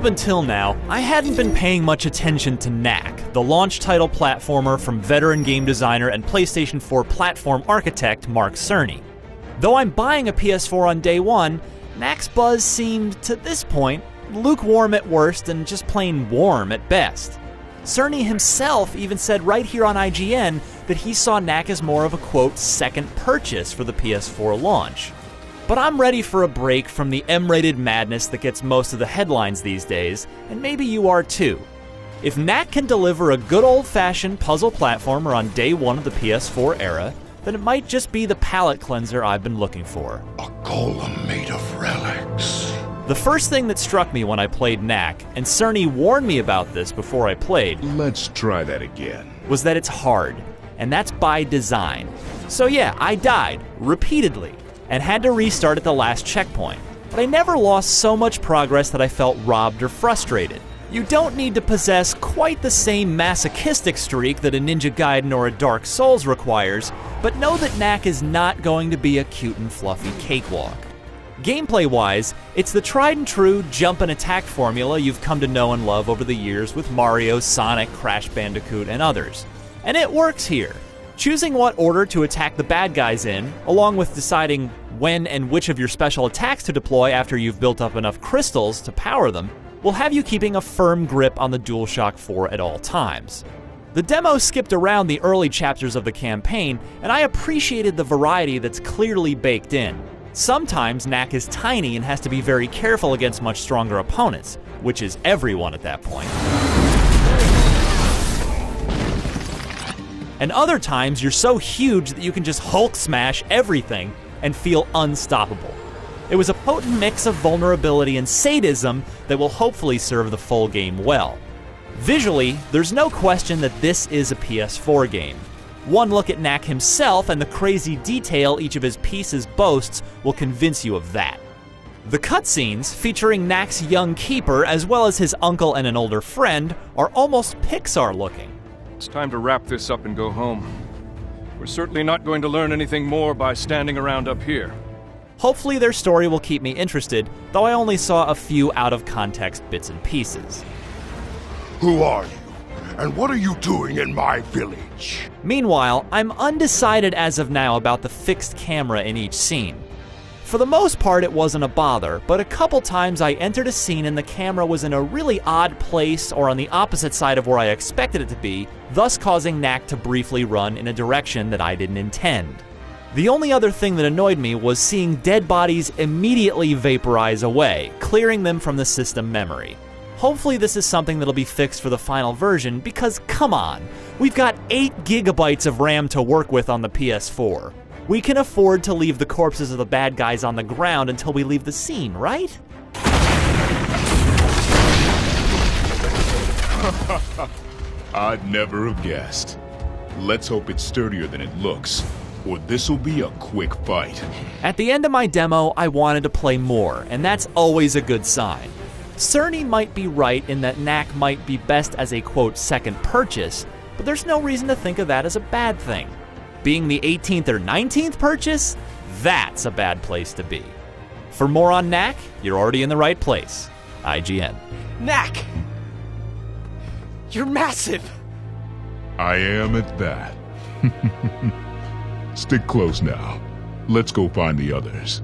Up until now, I hadn't been paying much attention to Knack, the launch title platformer from veteran game designer and PlayStation 4 platform architect Mark Cerny. Though I'm buying a PS4 on day one, Knack's buzz seemed, to this point, lukewarm at worst and just plain warm at best. Cerny himself even said right here on IGN that he saw Knack as more of a, quote, second purchase for the PS4 launch. But I'm ready for a break from the M-rated madness that gets most of the headlines these days, and maybe you are too. If Knack can deliver a good old-fashioned puzzle platformer on day one of the PS4 era, then it might just be the palate cleanser I've been looking for. A golem made of relics. The first thing that struck me when I played Knack, and Cerny warned me about this before I played, Let's try that again. was that it's hard, and that's by design. So yeah, I died, repeatedly, and had to restart at the last checkpoint. But I never lost so much progress that I felt robbed or frustrated. You don't need to possess quite the same masochistic streak that a Ninja Gaiden or a Dark Souls requires, but know that Knack is not going to be a cute and fluffy cakewalk. Gameplay-wise, it's the tried and true jump and attack formula you've come to know and love over the years with Mario, Sonic, Crash Bandicoot, and others. And it works here. Choosing what order to attack the bad guys in, along with deciding when and which of your special attacks to deploy after you've built up enough crystals to power them, will have you keeping a firm grip on the DualShock 4 at all times. The demo skipped around the early chapters of the campaign, and I appreciated the variety that's clearly baked in. Sometimes Knack is tiny and has to be very careful against much stronger opponents, which is everyone at that point. And other times you're so huge that you can just Hulk smash everything and feel unstoppable. It was a potent mix of vulnerability and sadism that will hopefully serve the full game well. Visually, there's no question that this is a PS4 game. One look at Knack himself and the crazy detail each of his pieces boasts will convince you of that. The cutscenes, featuring Knack's young keeper as well as his uncle and an older friend, are almost Pixar looking. It's time to wrap this up and go home. We're certainly not going to learn anything more by standing around up here. Hopefully their story will keep me interested, though I only saw a few out-of-context bits and pieces. Who are you? And what are you doing in my village? Meanwhile, I'm undecided as of now about the fixed camera in each scene. For the most part, it wasn't a bother, but a couple times I entered a scene and the camera was in a really odd place or on the opposite side of where I expected it to be, thus causing Knack to briefly run in a direction that I didn't intend. The only other thing that annoyed me was seeing dead bodies immediately vaporize away, clearing them from the system memory. Hopefully this is something that'll be fixed for the final version, because come on, we've got 8 gigabytes of RAM to work with on the PS4. We can afford to leave the corpses of the bad guys on the ground until we leave the scene, right? I'd never have guessed. Let's hope it's sturdier than it looks, or this'll be a quick fight. At the end of my demo, I wanted to play more, and that's always a good sign. Cerny might be right in that Knack might be best as a, quote, second purchase, but there's no reason to think of that as a bad thing. Being the 18th or 19th purchase, that's a bad place to be. For more on Knack, you're already in the right place. IGN. Knack! You're massive! I am at that. Stick close now. Let's go find the others.